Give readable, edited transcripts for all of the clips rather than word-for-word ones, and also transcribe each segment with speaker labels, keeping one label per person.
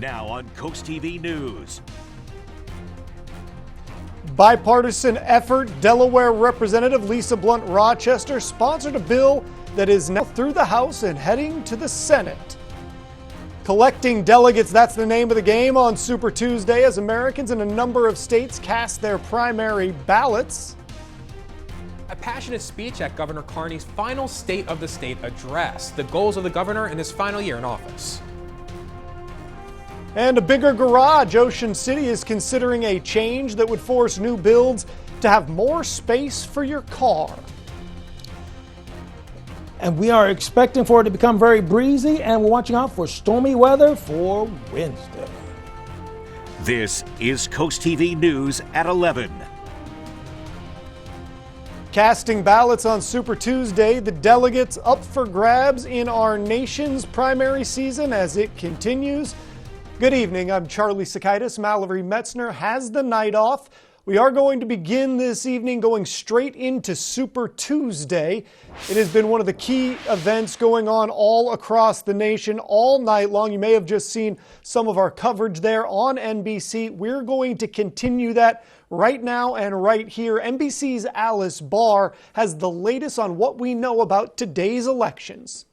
Speaker 1: Now on CoastTV News.
Speaker 2: Bipartisan effort, Delaware Representative Lisa Blunt Rochester sponsored a bill that is now through the House and heading to the Senate. Collecting delegates, that's the name of the game on Super Tuesday as Americans in a number of states cast their primary ballots.
Speaker 3: A passionate speech at Governor Carney's final State of the State address, the goals of the governor in his final year in office.
Speaker 2: And a bigger garage. Ocean City is considering a change that would force new builds to have more space for your car.
Speaker 4: And we are expecting for it to become very breezy, and we're watching out for stormy weather for Wednesday.
Speaker 1: This is CoastTV News at 11.
Speaker 2: Casting ballots on Super Tuesday, the delegates up for grabs in our nation's primary season as it continues. Good evening, I'm Charlie Sakaitis. Mallory Metzner has the night off. We are going to begin this evening going straight into Super Tuesday. It has been one of the key events going on all across the nation all night long. You may have just seen some of our coverage there on NBC. We're going to continue that right now and right here. NBC's Alice Barr has the latest on what we know about today's elections.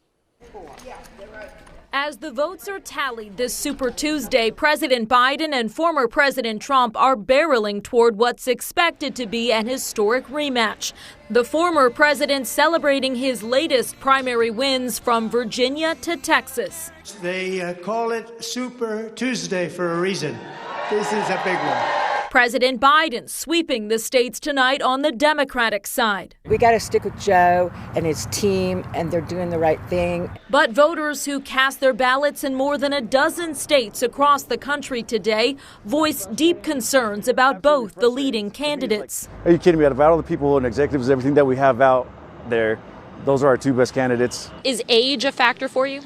Speaker 5: As the votes are tallied this Super Tuesday, President Biden and former President Trump are barreling toward what's expected to be an historic rematch. The former president celebrating his latest primary wins from Virginia to Texas.
Speaker 6: They call it Super Tuesday for a reason. This is a big one.
Speaker 5: President Biden sweeping the states tonight on the Democratic side.
Speaker 7: We got to stick with Joe and his team, and they're doing the right thing.
Speaker 5: But voters who cast their ballots in more than a dozen states across the country today voiced deep concerns about both the leading candidates.
Speaker 8: Are you kidding me? Out of all the people and executives, everything that we have out there, those are our two best candidates.
Speaker 5: Is age a factor for you?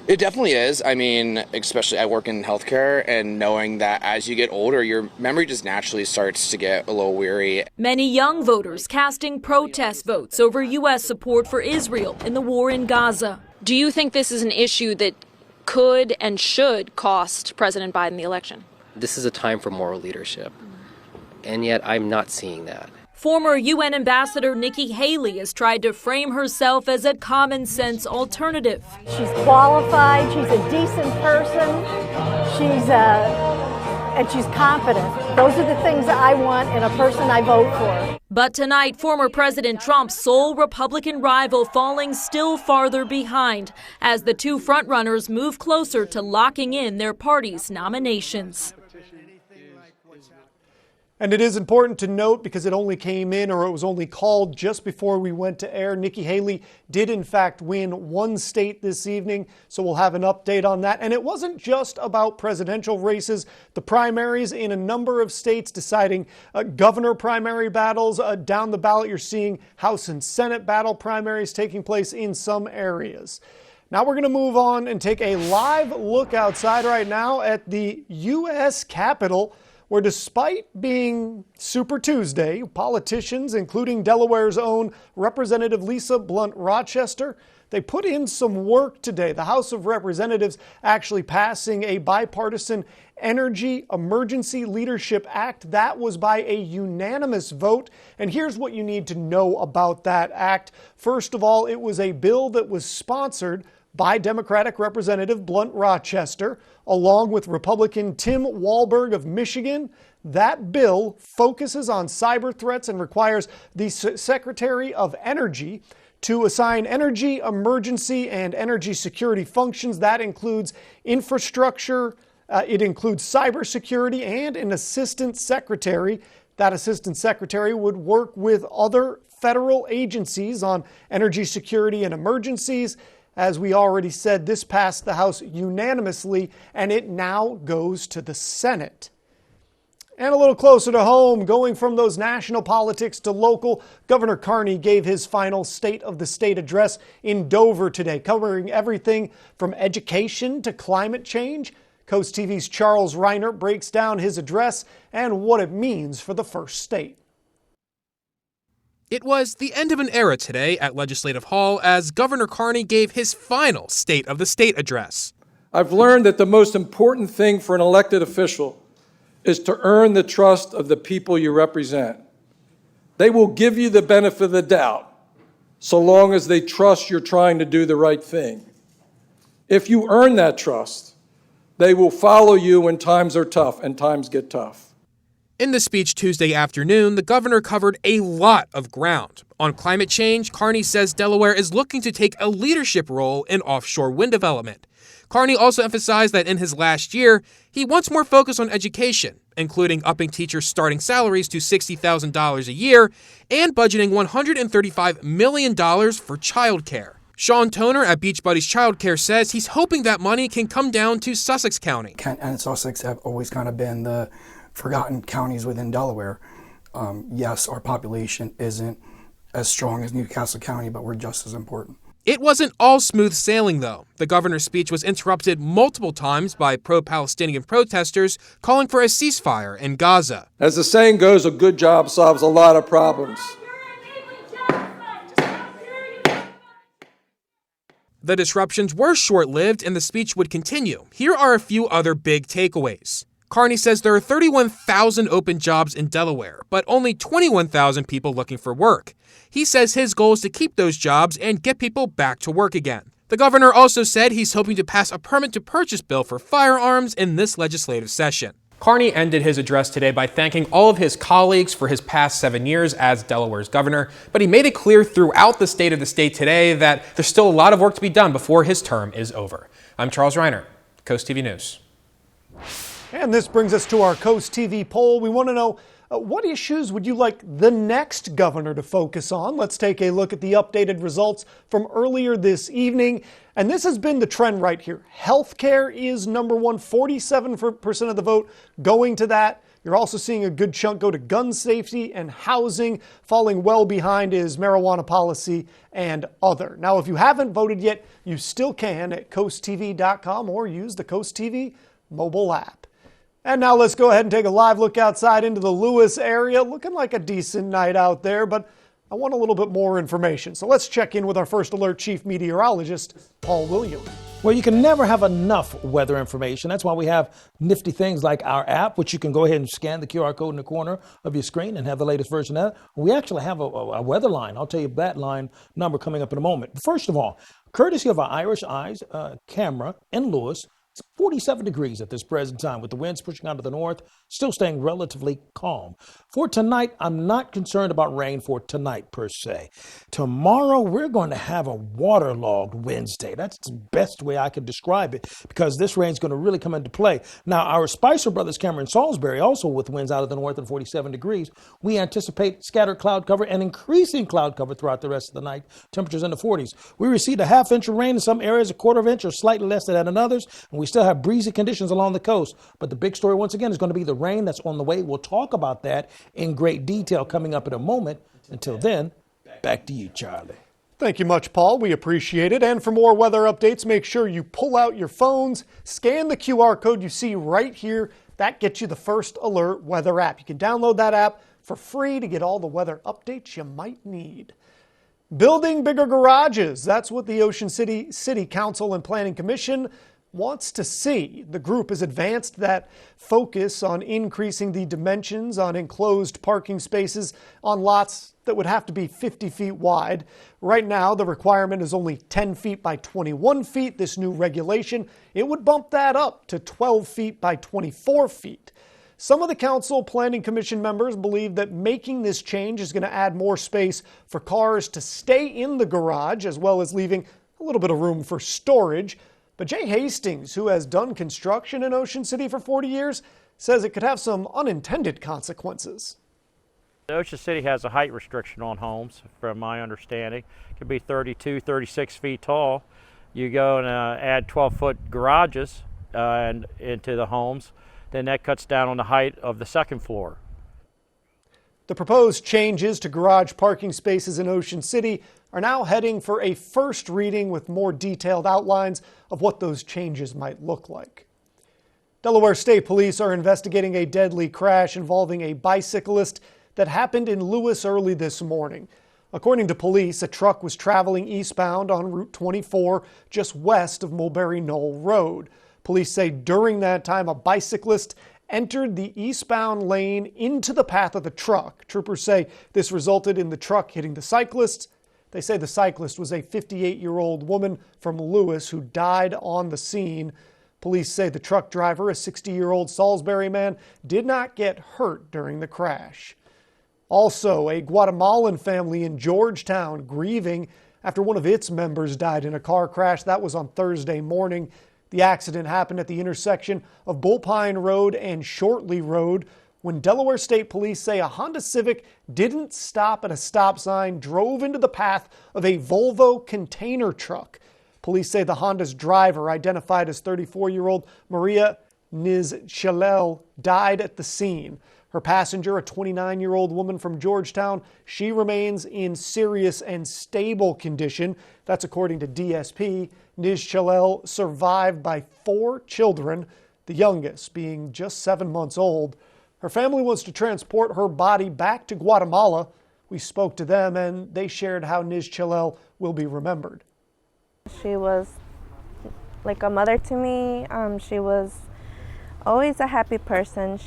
Speaker 9: It definitely is. I mean, especially I work in healthcare, and knowing that as you get older, your memory just naturally starts to get a little weary.
Speaker 5: Many young voters casting protest votes over U.S. support for Israel in the war in Gaza. Do you think this is an issue that could and should cost President Biden the election?
Speaker 10: This is a time for moral leadership, and yet I'm not seeing that.
Speaker 5: Former UN Ambassador Nikki Haley has tried to frame herself as a common-sense alternative.
Speaker 11: She's qualified, she's a decent person, and she's confident. Those are the things I want in a person I vote for.
Speaker 5: But tonight, former President Trump's sole Republican rival falling still farther behind as the two frontrunners move closer to locking in their party's nominations.
Speaker 2: And it is important to note, because it only came in, or it was only called just before we went to air, Nikki Haley did in fact win one state this evening, so we'll have an update on that. And it wasn't just about presidential races. The primaries in a number of states deciding governor primary battles. Down the ballot, you're seeing House and Senate battle primaries taking place in some areas. Now we're going to move on and take a live look outside right now at the U.S. Capitol, where despite being Super Tuesday, politicians, including Delaware's own Representative Lisa Blunt Rochester, they put in some work today. The House of Representatives actually passing a bipartisan Energy Emergency Leadership Act. That was by a unanimous vote. And here's what you need to know about that act. First of all, it was a bill that was sponsored by Democratic Representative Blunt Rochester, along with Republican Tim Walberg of Michigan. That bill focuses on cyber threats and requires the Secretary of Energy to assign energy emergency and energy security functions. That includes infrastructure, it includes cybersecurity, and an assistant secretary. That assistant secretary would work with other federal agencies on energy security and emergencies. As we already said, this passed the House unanimously, and it now goes to the Senate. And a little closer to home, going from those national politics to local, Governor Carney gave his final State of the State address in Dover today, covering everything from education to climate change. Coast TV's Charles Reiner breaks down his address and what it means for the first state.
Speaker 3: It was the end of an era today at Legislative Hall as Governor Carney gave his final State of the State address.
Speaker 12: I've learned that the most important thing for an elected official is to earn the trust of the people you represent. They will give you the benefit of the doubt so long as they trust you're trying to do the right thing. If you earn that trust, they will follow you when times are tough, and times get tough.
Speaker 3: In the speech Tuesday afternoon, the governor covered a lot of ground. On climate change, Carney says Delaware is looking to take a leadership role in offshore wind development. Carney also emphasized that in his last year, he wants more focus on education, including upping teachers' starting salaries to $60,000 a year and budgeting $135 million for childcare. Sean Toner at Beachbuddies Childcare says he's hoping that money can come down to Sussex County.
Speaker 13: Kent and Sussex have always kind of been the forgotten counties within Delaware. Yes, our population isn't as strong as Newcastle County, but we're just as important.
Speaker 3: It wasn't all smooth sailing, though. The governor's speech was interrupted multiple times by pro-Palestinian protesters calling for a ceasefire in Gaza.
Speaker 12: As the saying goes, a good job solves a lot of problems.
Speaker 3: The disruptions were short-lived and the speech would continue. Here are a few other big takeaways. Carney says there are 31,000 open jobs in Delaware, but only 21,000 people looking for work. He says his goal is to keep those jobs and get people back to work again. The governor also said he's hoping to pass a permit-to-purchase bill for firearms in this legislative session. Carney ended his address today by thanking all of his colleagues for his past 7 years as Delaware's governor, but he made it clear throughout the State of the State today that there's still a lot of work to be done before his term is over. I'm Charles Reiner, Coast TV News.
Speaker 2: And this brings us to our Coast TV poll. We want to know, what issues would you like the next governor to focus on? Let's take a look at the updated results from earlier this evening. And this has been the trend right here. Healthcare is number one, 47% of the vote going to that. You're also seeing a good chunk go to gun safety and housing. Falling well behind is marijuana policy and other. Now, if you haven't voted yet, you still can at coasttv.com or use the Coast TV mobile app. And now let's go ahead and take a live look outside into the Lewis area. Looking like a decent night out there, but I want a little bit more information. So let's check in with our First Alert Chief Meteorologist, Paul Williams.
Speaker 4: Well, you can never have enough weather information. That's why we have nifty things like our app, which you can go ahead and scan the QR code in the corner of your screen and have the latest version of it. We actually have a weather line. I'll tell you that line number coming up in a moment. First of all, courtesy of our Irish Eyes camera in Lewis, it's 47 degrees at this present time with the winds pushing out of the north, still staying relatively calm. For tonight, I'm not concerned about rain for tonight per se. Tomorrow, we're going to have a waterlogged Wednesday. That's the best way I could describe it because this rain's going to really come into play. Now, our Spicer Brothers camera in Salisbury, also with winds out of the north and 47 degrees, we anticipate scattered cloud cover and increasing cloud cover throughout the rest of the night. Temperatures in the 40s. We received a half inch of rain in some areas, a quarter of an inch or slightly less than in others, and we still have breezy conditions along the coast. But the big story, once again, is going to be the rain that's on the way. We'll talk about that in great detail coming up in a moment. Until then, back to you, Charlie.
Speaker 2: Thank you much, Paul. We appreciate it. And for more weather updates, make sure you pull out your phones, scan the QR code you see right here. That gets you the First Alert Weather app. You can download that app for free to get all the weather updates you might need. Building bigger garages. That's what the Ocean City City Council and Planning Commission wants to see. The group has advanced that focus on increasing the dimensions on enclosed parking spaces on lots that would have to be 50 feet wide. Right now, the requirement is only 10 feet by 21 feet. This new regulation, it would bump that up to 12 feet by 24 feet. Some of the Council Planning Commission members believe that making this change is going to add more space for cars to stay in the garage, as well as leaving a little bit of room for storage. But Jay Hastings, who has done construction in Ocean City for 40 years, says it could have some unintended consequences.
Speaker 14: Ocean City has a height restriction on homes, from my understanding. It could be 32, 36 feet tall. You go and add 12-foot garages into the homes, then that cuts down on the height of the second floor.
Speaker 2: The proposed changes to garage parking spaces in Ocean City are now heading for a first reading with more detailed outlines of what those changes might look like. Delaware State Police are investigating a deadly crash involving a bicyclist that happened in Lewis early this morning. According to police, a truck was traveling eastbound on Route 24 just west of Mulberry Knoll Road. Police say during that time, a bicyclist entered the eastbound lane into the path of the truck. Troopers say this resulted in the truck hitting the cyclist. They say the cyclist was a 58-year-old woman from Lewis who died on the scene. Police say the truck driver, a 60-year-old Salisbury man, did not get hurt during the crash. Also, a Guatemalan family in Georgetown grieving after one of its members died in a car crash. That was on Thursday morning. The accident happened at the intersection of Bullpine Road and Shortley Road when Delaware State Police say a Honda Civic didn't stop at a stop sign, drove into the path of a Volvo container truck. Police say the Honda's driver, identified as 34-year-old Maria Nizchelel, died at the scene. Her passenger, a 29-year-old woman from Georgetown, she remains in serious and stable condition. That's according to DSP. Nizchelel survived by 4 children, the youngest being just 7 months old. Her family wants to transport her body back to Guatemala. We spoke to them and they shared how Nizchelel will be remembered.
Speaker 15: She was like a mother to me. She was always a happy person.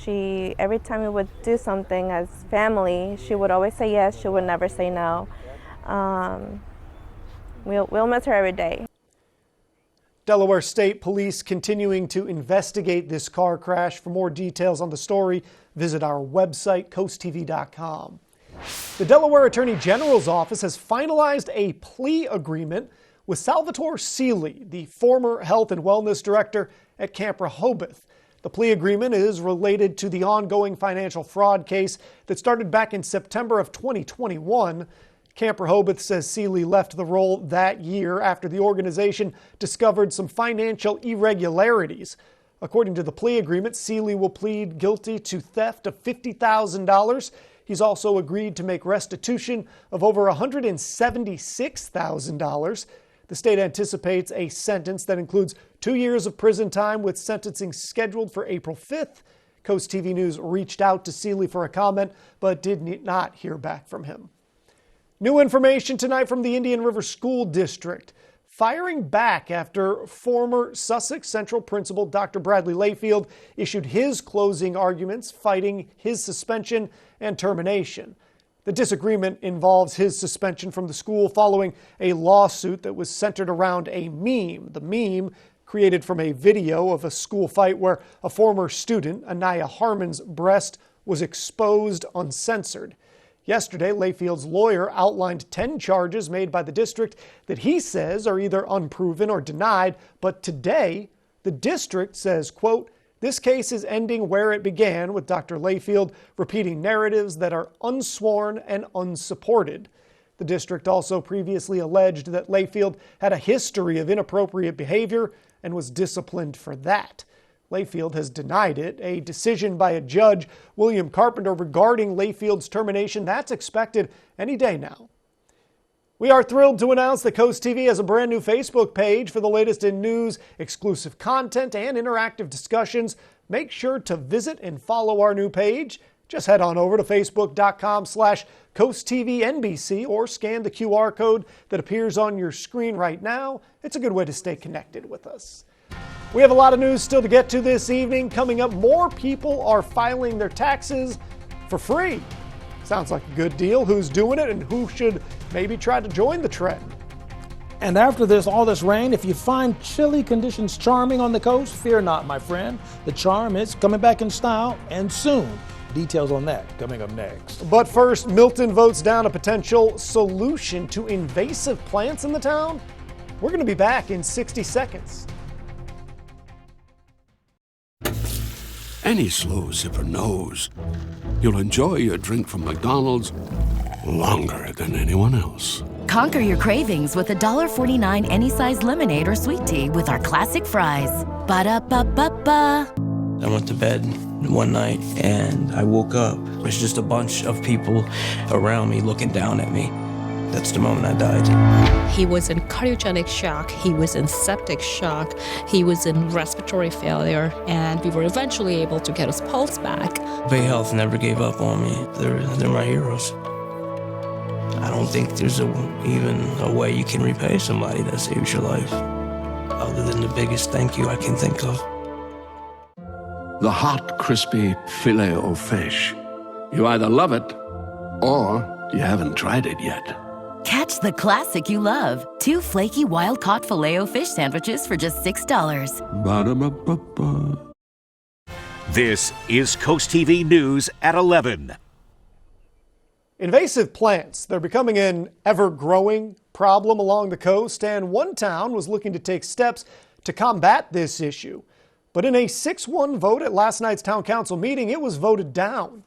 Speaker 15: Every time we would do something as family, she would always say yes. She would never say no. We'll miss her every day.
Speaker 2: Delaware State Police continuing to investigate this car crash. For more details on the story, visit our website, CoastTV.com. The Delaware Attorney General's office has finalized a plea agreement with Salvatore Seeley, the former health and wellness director at Camp Rehoboth. The plea agreement is related to the ongoing financial fraud case that started back in September of 2021. Camp Rehoboth says Seeley left the role that year after the organization discovered some financial irregularities. According to the plea agreement, Seeley will plead guilty to theft of $50,000. He's also agreed to make restitution of over $176,000. The state anticipates a sentence that includes 2 years of prison time, with sentencing scheduled for April 5th. Coast TV News reached out to Seeley for a comment, but did not hear back from him. New information tonight from the Indian River School District, firing back after former Sussex Central principal Dr. Bradley Layfield issued his closing arguments, fighting his suspension and termination. The disagreement involves his suspension from the school following a lawsuit that was centered around a meme. The meme, created from a video of a school fight where a former student, Anaya Harmon's breast, was exposed uncensored. Yesterday, Layfield's lawyer outlined 10 charges made by the district that he says are either unproven or denied. But today, the district says, quote, "This case is ending where it began, with Dr. Layfield repeating narratives that are unsworn and unsupported." The district also previously alleged that Layfield had a history of inappropriate behavior and was disciplined for that. Layfield has denied it. A decision by a judge, William Carpenter, regarding Layfield's termination, that's expected any day now. We are thrilled to announce that Coast TV has a brand new Facebook page for the latest in news, exclusive content, and interactive discussions. Make sure to visit and follow our new page. Just head on over to facebook.com/CoastTVNBC or scan the QR code that appears on your screen right now. It's a good way to stay connected with us. We have a lot of news still to get to this evening. Coming up, more people are filing their taxes for free. Sounds like a good deal. Who's doing it and who should maybe try to join the trend?
Speaker 4: And after all this rain, if you find chilly conditions charming on the coast, fear not, my friend. The charm is coming back in style and soon. Details on that coming up next.
Speaker 2: But first, Milton votes down a potential solution to invasive plants in the town. We're going to be back in 60 seconds.
Speaker 16: Any slow zipper knows you'll enjoy your drink from McDonald's longer than anyone else.
Speaker 17: Conquer your cravings with $1.49 any size lemonade or sweet tea with our classic fries. Ba-da-ba-ba-ba.
Speaker 18: I went to bed one night and I woke up. There's just a bunch of people around me looking down at me. That's the moment I died.
Speaker 19: He was in cardiogenic shock, he was in septic shock, he was in respiratory failure, and we were eventually able to get his pulse back.
Speaker 18: Bay Health never gave up on me. They're my heroes. I don't think there's even a way you can repay somebody that saves your life. other than the biggest thank you I can think of.
Speaker 16: The hot, crispy Filet-O-Fish. You either love it or you haven't tried it yet.
Speaker 17: Catch the classic you love. 2 flaky, wild-caught Filet-O-Fish sandwiches for just $6.
Speaker 16: Ba-da-ba-ba-ba.
Speaker 1: This is Coast TV News at 11.
Speaker 2: Invasive plants, they're becoming an ever-growing problem along the coast, and one town was looking to take steps to combat this issue. But in a 6-1 vote at last night's town council meeting, it was voted down.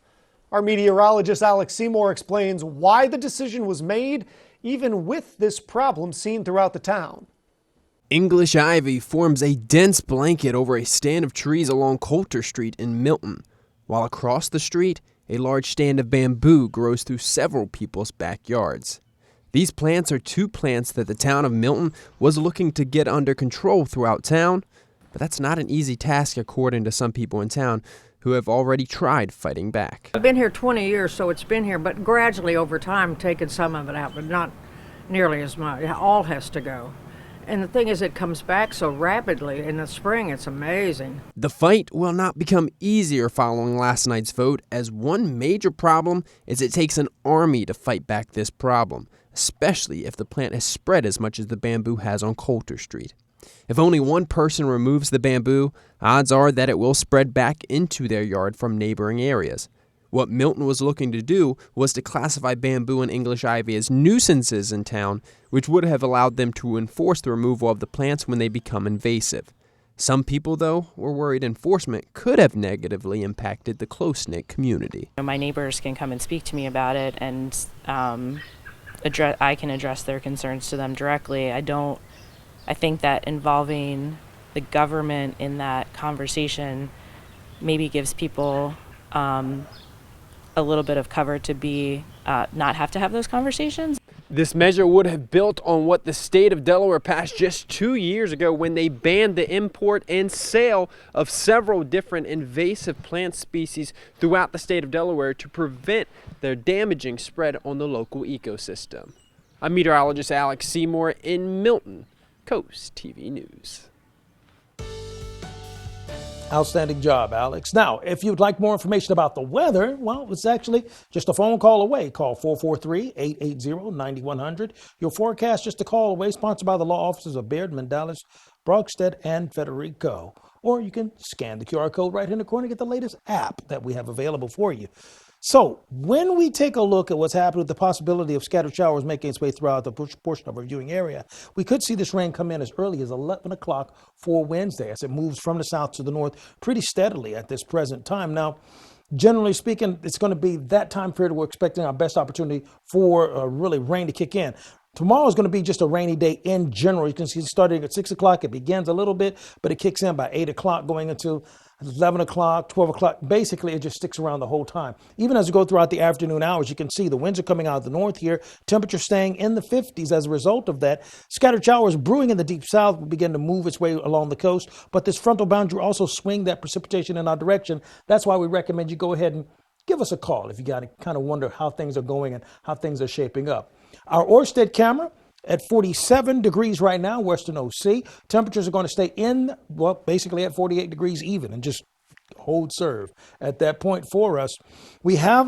Speaker 2: Our meteorologist Alex Seymour explains why the decision was made, even with this problem seen throughout the town.
Speaker 20: English ivy forms a dense blanket over a stand of trees along Coulter Street in Milton, while across the street, a large stand of bamboo grows through several people's backyards. These plants are 2 plants that the town of Milton was looking to get under control throughout town, but that's not an easy task according to some people in town who have already tried fighting back.
Speaker 21: I've been here 20 years, so it's been here, but gradually over time taken some of it out, but not nearly as much. It all has to go. And the thing is, it comes back so rapidly. In the spring, it's amazing.
Speaker 20: The fight will not become easier following last night's vote, as one major problem is it takes an army to fight back this problem, especially if the plant has spread as much as the bamboo has on Coulter Street. If only one person removes the bamboo, odds are that it will spread back into their yard from neighboring areas. What Milton was looking to do was to classify bamboo and English ivy as nuisances in town, which would have allowed them to enforce the removal of the plants when they become invasive. Some people, though, were worried enforcement could have negatively impacted the close-knit community.
Speaker 22: My neighbors can come and speak to me about it, and I can address their concerns to them directly. I think that involving the government in that conversation maybe gives people a little bit of cover to be not have to have those conversations.
Speaker 20: This measure would have built on what the state of Delaware passed just 2 years ago when they banned the import and sale of several different invasive plant species throughout the state of Delaware to prevent their damaging spread on the local ecosystem. I'm meteorologist Alex Seymour in Milton, Coast TV News.
Speaker 4: Outstanding job, Alex. Now, if you'd like more information about the weather, well, it's actually just a phone call away. Call 443-880-9100. Your forecast just a call away, sponsored by the law offices of Baird, Mandalis, Brogstead, and Federico. Or you can scan the QR code right in the corner and get the latest app that we have available for you. So when we take a look at what's happening with the possibility of scattered showers making its way throughout the portion of our viewing area, we could see this rain come in as early as 11 o'clock for Wednesday as it moves from the south to the north pretty steadily at this present time. Now, generally speaking, it's going to be that time period we're expecting our best opportunity for really rain to kick in. Tomorrow is going to be just a rainy day in general. You can see starting at 6 o'clock, it begins a little bit, but it kicks in by 8 o'clock going into 11 o'clock, 12 o'clock. Basically, it just sticks around the whole time. Even as we go throughout the afternoon hours, you can see the winds are coming out of the north here. Temperature staying in the 50s as a result of that. Scattered showers brewing in the deep south will begin to move its way along the coast. But this frontal boundary will also swing that precipitation in our direction. That's why we recommend you go ahead and give us a call if you got to kind of wonder how things are going and how things are shaping up. Our Orsted camera at 47 degrees right now, western OC. Temperatures are going to stay in, well, basically at 48 degrees even and just hold serve at that point for us. We have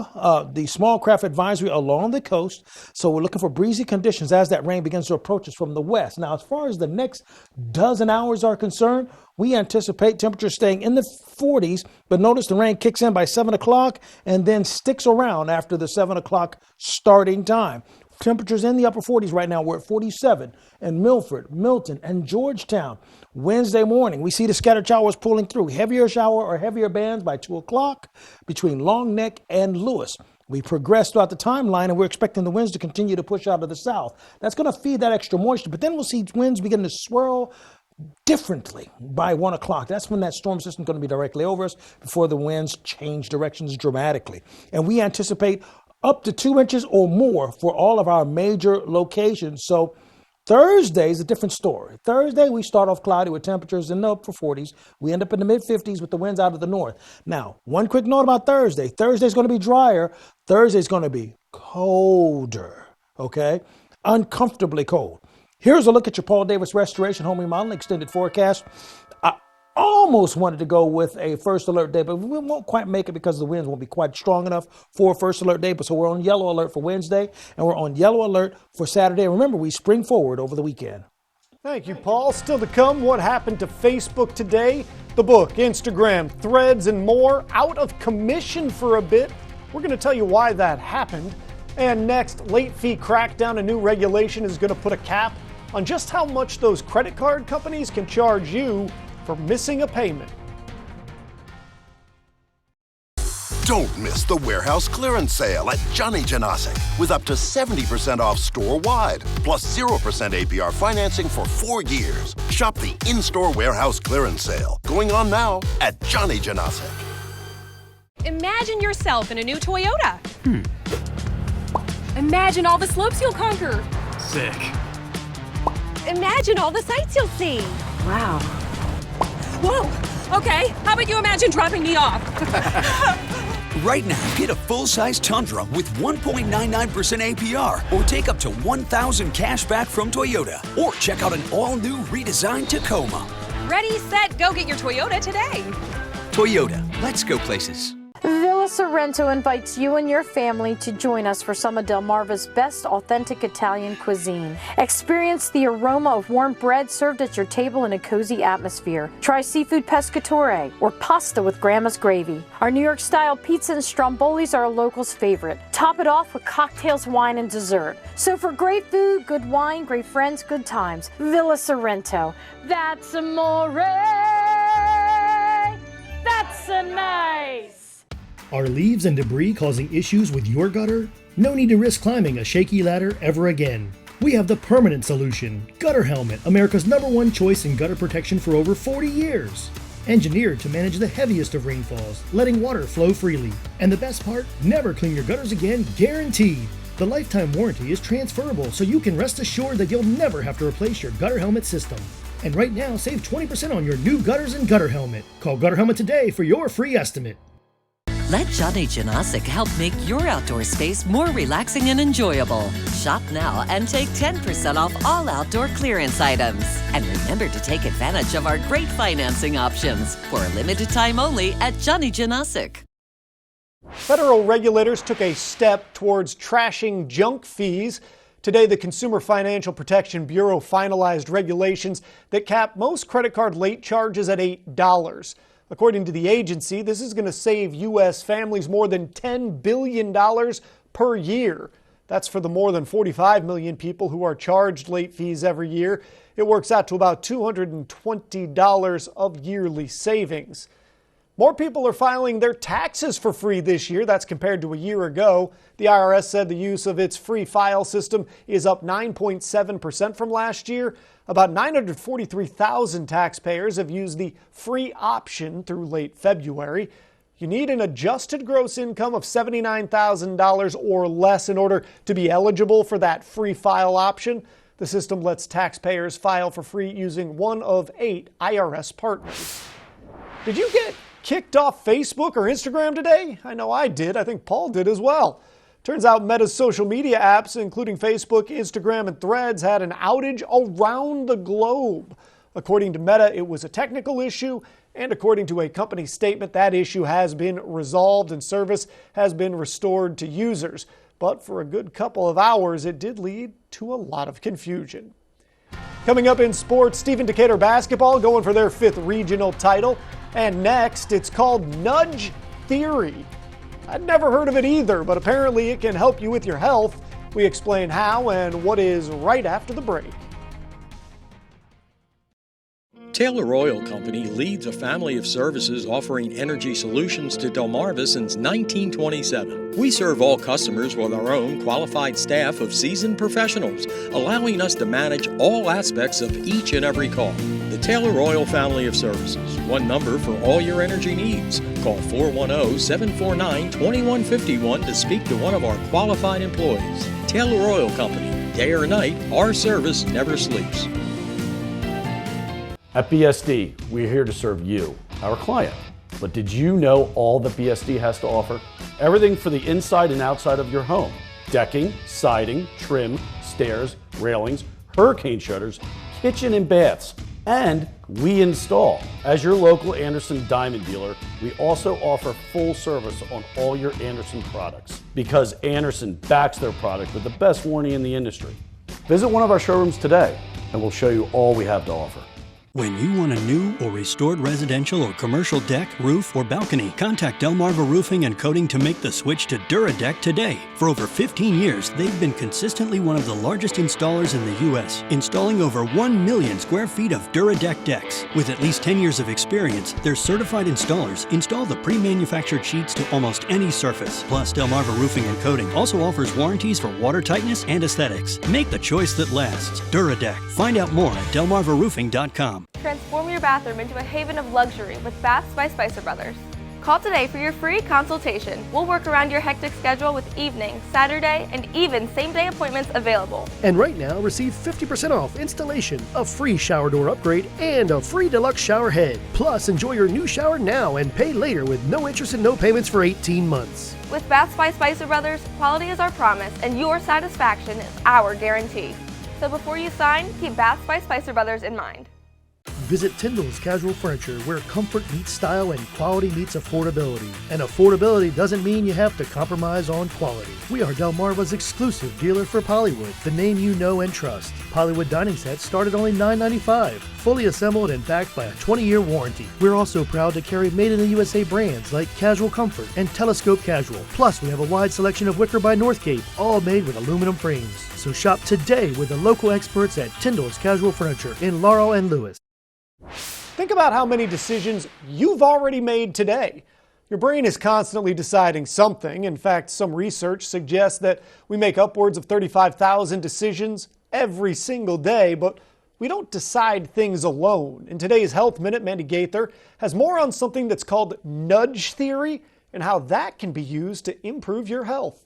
Speaker 4: the small craft advisory along the coast. So we're looking for breezy conditions as that rain begins to approach us from the west. Now, as far as the next dozen hours are concerned, we anticipate temperatures staying in the 40s, but notice the rain kicks in by 7 o'clock and then sticks around after the 7 o'clock starting time. Temperatures in the upper 40s right now. We're at 47 in Milford, Milton, and Georgetown. Wednesday morning, we see the scattered showers pulling through. Heavier shower or heavier bands by 2 o'clock between Long Neck and Lewis. We progress throughout the timeline, and we're expecting the winds to continue to push out of the south. That's going to feed that extra moisture, but then we'll see winds begin to swirl differently by 1 o'clock. That's when that storm system is going to be directly over us before the winds change directions dramatically. And we anticipate up to 2 inches or more for all of our major locations. So Thursday is a different story. Thursday, we start off cloudy with temperatures in the upper 40s. We end up in the mid-50s with the winds out of the north. Now, one quick note about Thursday. Thursday is going to be drier. Thursday is going to be colder, okay? Uncomfortably cold. Here's a look at your Paul Davis Restoration Home Remodeling Extended Forecast. I almost wanted to go with a first alert day, but we won't quite make it because the winds won't be quite strong enough for a first alert day. But so we're on yellow alert for Wednesday, and we're on yellow alert for Saturday. Remember, we spring forward over the weekend.
Speaker 2: Thank you, Paul. Still to come, what happened to Facebook today? The book, Instagram, Threads, and more out of commission for a bit. We're going to tell you why that happened. And next, late fee crackdown. A new regulation is going to put a cap on just how much those credit card companies can charge you for missing a payment.
Speaker 6: Don't miss the warehouse clearance sale at Johnny Janasic with up to 70% off store-wide, plus 0% APR financing for 4 years. Shop the in-store warehouse clearance sale going on now at Johnny Janasic.
Speaker 7: Imagine yourself in a new Toyota. Imagine all the slopes you'll conquer.
Speaker 23: Sick.
Speaker 7: Imagine all the sights you'll see.
Speaker 21: Wow.
Speaker 7: Whoa! Okay, how about you imagine dropping me off?
Speaker 24: Right now, get a full-size Tundra with 1.99% APR or take up to $1,000 cash back from Toyota. Or check out an all-new redesigned Tacoma.
Speaker 7: Ready, set, go get your Toyota today.
Speaker 24: Toyota, let's go places.
Speaker 11: Villa Sorrento invites you and your family to join us for some of Delmarva's best authentic Italian cuisine. Experience the aroma of warm bread served at your table in a cozy atmosphere. Try seafood pescatore or pasta with grandma's gravy. Our New York-style pizza and strombolis are a local's favorite. Top it off with cocktails, wine, and dessert. So for great food, good wine, great friends, good times, Villa Sorrento. That's amore. That's a nice.
Speaker 25: Are leaves and debris causing issues with your gutter? No need to risk climbing a shaky ladder ever again. We have the permanent solution. Gutter Helmet, America's #1 choice in gutter protection for over 40 years. Engineered to manage the heaviest of rainfalls, letting water flow freely. And the best part, never clean your gutters again, guaranteed. The lifetime warranty is transferable, so you can rest assured that you'll never have to replace your Gutter Helmet system. And right now, save 20% on your new gutters and Gutter Helmet. Call Gutter Helmet today for your free estimate.
Speaker 26: Let Johnny Janasic help make your outdoor space more relaxing and enjoyable. Shop now and take 10% off all outdoor clearance items. And remember to take advantage of our great financing options for a limited time only at Johnny Janasic.
Speaker 2: Federal regulators took a step towards trashing junk fees. Today, the Consumer Financial Protection Bureau finalized regulations that cap most credit card late charges at $8. According to the agency, this is going to save U.S. families more than $10 billion per year. That's for the more than 45 million people who are charged late fees every year. It works out to about $220 of yearly savings. More people are filing their taxes for free this year. That's compared to a year ago. The IRS said the use of its free file system is up 9.7% from last year. About 943,000 taxpayers have used the free option through late February. You need an adjusted gross income of $79,000 or less in order to be eligible for that free file option. The system lets taxpayers file for free using one of 8 IRS partners. Did you get kicked off Facebook or Instagram today? I know I did. I think Paul did as well. Turns out Meta's social media apps, including Facebook, Instagram, and Threads, had an outage around the globe. According to Meta, it was a technical issue, and according to a company statement, that issue has been resolved and service has been restored to users. But for a good couple of hours, it did lead to a lot of confusion. Coming up in sports, Stephen Decatur basketball going for their 5th regional title. And next, it's called Nudge Theory. I'd never heard of it either, but apparently it can help you with your health. We explain how and what is right after the break.
Speaker 27: Taylor Oil Company leads a family of services offering energy solutions to Delmarva since 1927. We serve all customers with our own qualified staff of seasoned professionals, allowing us to manage all aspects of each and every call. The Taylor Oil family of services, one number for all your energy needs. Call 410-749-2151 to speak to one of our qualified employees. Taylor Oil Company, day or night, our service never sleeps.
Speaker 28: At BSD, we're here to serve you, our client. But did you know all that BSD has to offer? Everything for the inside and outside of your home. Decking, siding, trim, stairs, railings, hurricane shutters, kitchen and baths, and we install. As your local Anderson Diamond dealer, we also offer full service on all your Anderson products because Anderson backs their product with the best warranty in the industry. Visit one of our showrooms today and we'll show you all we have to offer.
Speaker 3: When you want a new or restored residential or commercial deck, roof, or balcony, contact Delmarva Roofing and Coating to make the switch to DuraDeck today. For over 15 years, they've been consistently one of the largest installers in the U.S., installing over 1 million square feet of DuraDeck decks. With at least 10 years of experience, their certified installers install the pre-manufactured sheets to almost any surface. Plus, Delmarva Roofing and Coating also offers warranties for water tightness and aesthetics. Make the choice that lasts. DuraDeck. Find out more at delmarvaroofing.com.
Speaker 5: Transform your bathroom into a haven of luxury with Baths by Spicer Brothers. Call today for your free consultation. We'll work around your hectic schedule with evening, Saturday, and even same-day appointments available.
Speaker 25: And right now, receive 50% off installation, a free shower door upgrade, and a free deluxe shower head. Plus, enjoy your new shower now and pay later with no interest and no payments for 18 months.
Speaker 5: With Baths by Spicer Brothers, quality is our promise, and your satisfaction is our guarantee. So before you sign, keep Baths by Spicer Brothers in mind.
Speaker 25: Visit Tyndall's Casual Furniture, where comfort meets style and quality meets affordability. And affordability doesn't mean you have to compromise on quality. We are Delmarva's exclusive dealer for Pollywood, the name you know and trust. Pollywood dining sets start at only $9.95, fully assembled and backed by a 20-year warranty. We're also proud to carry made-in-the-USA brands like Casual Comfort and Telescope Casual. Plus, we have a wide selection of wicker by Northgate, all made with aluminum frames. So shop today with the local experts at Tyndall's Casual Furniture in Laurel and Lewis.
Speaker 2: Think about how many decisions you've already made today. Your brain is constantly deciding something. In fact, some research suggests that we make upwards of 35,000 decisions every single day, but we don't decide things alone. In today's Health Minute, Mandy Gaither has more on something that's called nudge theory and how that can be used to improve your health.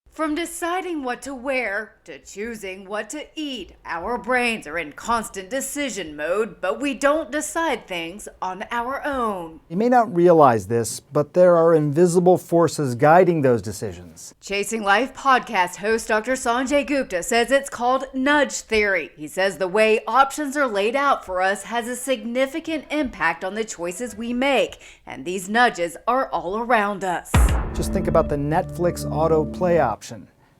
Speaker 8: From deciding what to wear to choosing what to eat, our brains are in constant decision mode, but we don't decide things on our own.
Speaker 9: You may not realize this, but there are invisible forces guiding those decisions.
Speaker 8: Chasing Life podcast host Dr. Sanjay Gupta says it's called nudge theory. He says the way options are laid out for us has a significant impact on the choices we make, and these nudges are all around us.
Speaker 9: Just think about the Netflix autoplay option.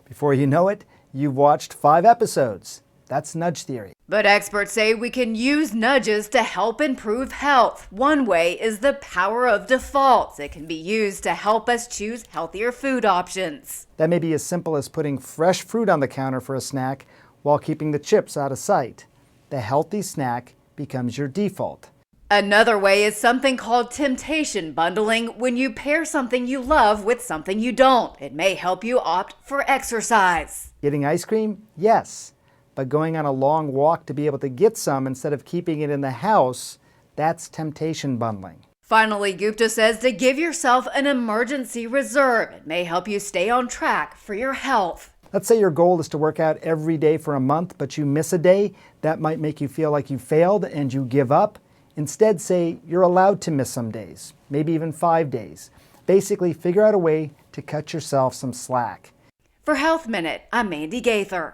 Speaker 9: Before you know it, you've watched 5 episodes. That's nudge theory.
Speaker 8: But experts say we can use nudges to help improve health. One way is the power of defaults. It can be used to help us choose healthier food options.
Speaker 9: That may be as simple as putting fresh fruit on the counter for a snack while keeping the chips out of sight. The healthy snack becomes your default.
Speaker 8: Another way is something called temptation bundling, when you pair something you love with something you don't. It may help you opt for exercise.
Speaker 9: Getting ice cream? Yes. But going on a long walk to be able to get some instead of keeping it in the house, that's temptation bundling.
Speaker 8: Finally, Gupta says to give yourself an emergency reserve. It may help you stay on track for your health.
Speaker 9: Let's say your goal is to work out every day for a month, but you miss a day. That might make you feel like you failed and you give up. Instead, say you're allowed to miss some days, maybe even 5 days. Basically, figure out a way to cut yourself some slack.
Speaker 8: For Health Minute, I'm Mandy Gaither.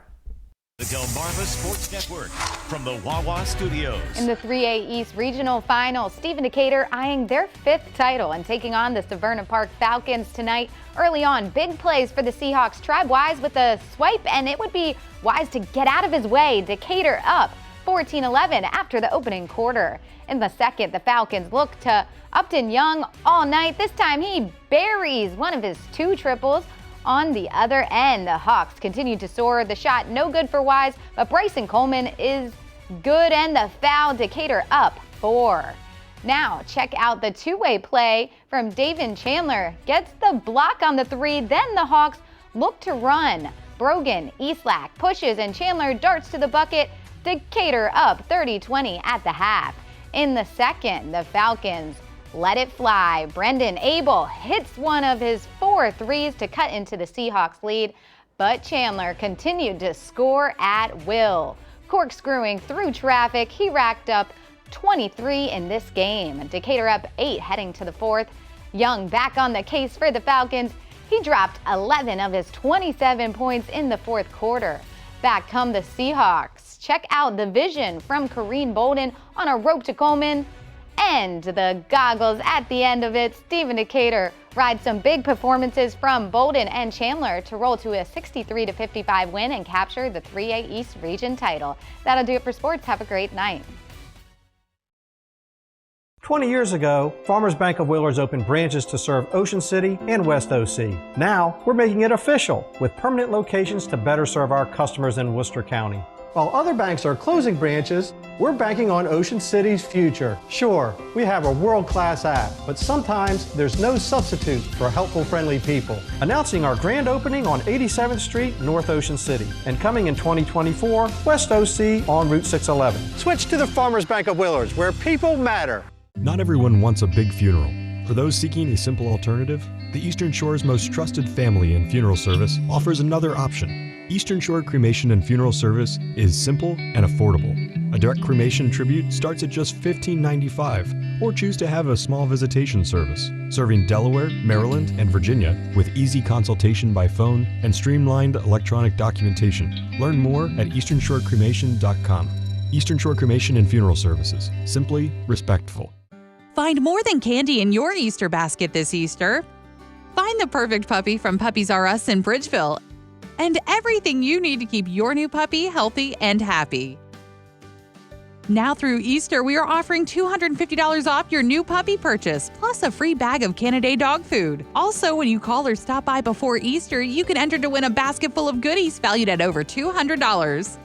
Speaker 1: The Delmarva Sports Network from the Wawa Studios.
Speaker 10: In the 3A East Regional Final, Stephen Decatur eyeing their 5th title and taking on the Severna Park Falcons tonight. Early on, big plays for the Seahawks. Tried Wise with a swipe, and it would be Wise to get out of his way. Decatur up 14-11 after the opening quarter. In the second, the Falcons look to Upton Young all night. This time he buries one of his 2 triples on the other end. The Hawks continue to soar. The shot no good for Wise, but Bryson Coleman is good, and the foul. Decatur up 4. Now check out the two-way play from Davin Chandler. Gets the block on the 3, then the Hawks look to run. Brogan, Eastlack pushes, and Chandler darts to the bucket. Decatur up 30-20 at the half. In the second, the Falcons let it fly. Brendan Abel hits one of his 4 threes to cut into the Seahawks lead, but Chandler continued to score at will. Corkscrewing through traffic, he racked up 23 in this game. Decatur up 8 heading to the 4th. Young back on the case for the Falcons. He dropped 11 of his 27 points in the 4th quarter. Back come the Seahawks. Check out the vision from Kareem Bolden on a rope to Coleman. And the goggles at the end of it. Stephen Decatur rides some big performances from Bolden and Chandler to roll to a 63-55 win and capture the 3A East Region title. That'll do it for sports. Have a great night.
Speaker 12: 20 years ago, Farmers Bank of Wheelers opened branches to serve Ocean City and West OC. Now, we're making it official with permanent locations to better serve our customers in Worcester County. While other banks are closing branches, we're banking on Ocean City's future. Sure, we have a world-class app, but sometimes there's no substitute for helpful, friendly people. Announcing our grand opening on 87th Street, North Ocean City, and coming in 2024, West OC on Route 611. Switch to the Farmers Bank of Wheelers, where people matter.
Speaker 13: Not everyone wants a big funeral. For those seeking a simple alternative, the Eastern Shore's most trusted family and funeral service offers another option. Eastern Shore Cremation and Funeral Service is simple and affordable. A direct cremation tribute starts at just $15.95, or choose to have a small visitation service, serving Delaware, Maryland, and Virginia with easy consultation by phone and streamlined electronic documentation. Learn more at easternshorecremation.com. Eastern Shore Cremation and Funeral Services. Simply respectful.
Speaker 14: Find more than candy in your Easter basket this Easter. Find the perfect puppy from Puppies R Us in Bridgeville and everything you need to keep your new puppy healthy and happy. Now through Easter, we are offering $250 off your new puppy purchase, plus a free bag of Canada dog food. Also, when you call or stop by before Easter, you can enter to win a basket full of goodies valued at over $200.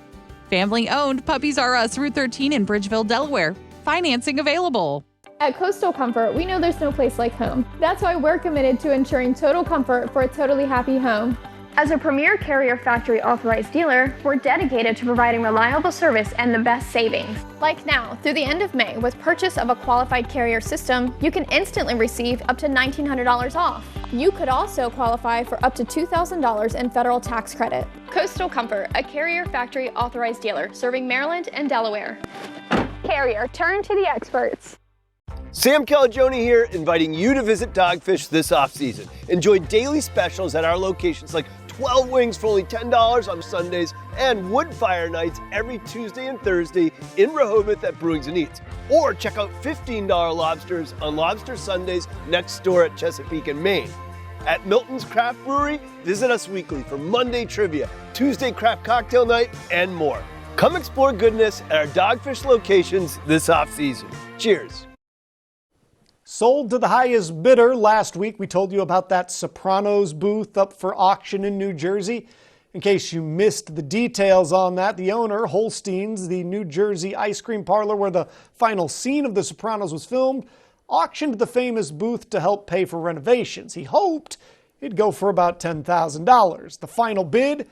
Speaker 14: Family owned, Puppies R Us, Route 13 in Bridgeville, Delaware. Financing available.
Speaker 5: At Coastal Comfort, we know there's no place like home. That's why we're committed to ensuring total comfort for a totally happy home. As a premier Carrier factory authorized dealer, we're dedicated to providing reliable service and the best savings. Like now, through the end of May, with purchase of a qualified Carrier system, you can instantly receive up to $1,900 off. You could also qualify for up to $2,000 in federal tax credit. Coastal Comfort, a Carrier factory authorized dealer serving Maryland and Delaware. Carrier, turn to the experts.
Speaker 15: Sam Calagione here, inviting you to visit Dogfish this off-season. Enjoy daily specials at our locations like 12 wings for only $10 on Sundays and wood fire nights every Tuesday and Thursday in Rehoboth at Brewings and Eats. Or check out $15 lobsters on Lobster Sundays next door at Chesapeake and Maine. At Milton's Craft Brewery, visit us weekly for Monday trivia, Tuesday craft cocktail night, and more. Come explore goodness at our Dogfish locations this off-season. Cheers.
Speaker 2: Sold to the highest bidder. Last week we told you about that Sopranos booth up for auction in New Jersey. In case you missed the details on that, the owner, Holstein's, the New Jersey ice cream parlor where the final scene of The Sopranos was filmed, auctioned the famous booth to help pay for renovations. He hoped it'd go for about $10,000. The final bid,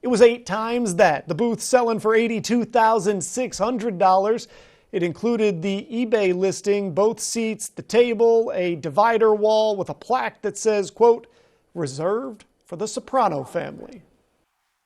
Speaker 2: it was 8 times that. The booth selling for $82,600. It included the eBay listing, both seats, the table, a divider wall with a plaque that says, quote, reserved for the Soprano family.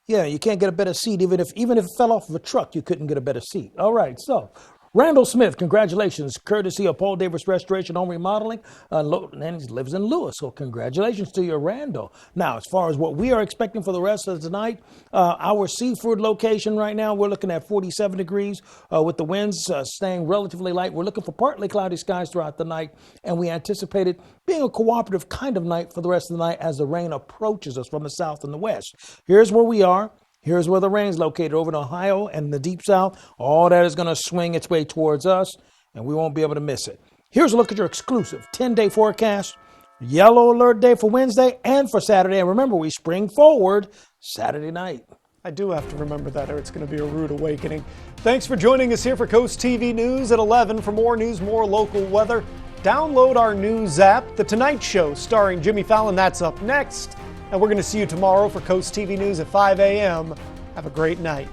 Speaker 4: Yeah, you can't get a better seat. Even if it fell off of a truck, you couldn't get a better seat. All right, so Randall Smith, congratulations, courtesy of Paul Davis Restoration Home Remodeling, and he lives in Lewis, so congratulations to you, Randall. Now, as far as what we are expecting for the rest of tonight, our Seaford location right now, we're looking at 47 degrees with the winds staying relatively light. We're looking for partly cloudy skies throughout the night, and we anticipate it being a cooperative kind of night for the rest of the night as the rain approaches us from the south and the west. Here's where we are. Here's where the rain's located, over in Ohio and the deep south. All that is going to swing its way towards us, and we won't be able to miss it. Here's a look at your exclusive 10-day forecast. Yellow alert day for Wednesday and for Saturday. And remember, we spring forward Saturday night.
Speaker 2: I do have to remember that, or it's going to be a rude awakening. Thanks for joining us here for Coast TV News at 11. For more news, more local weather, download our news app. The Tonight Show starring Jimmy Fallon, that's up next. And we're going to see you tomorrow for Coast TV News at 5 a.m. Have a great night.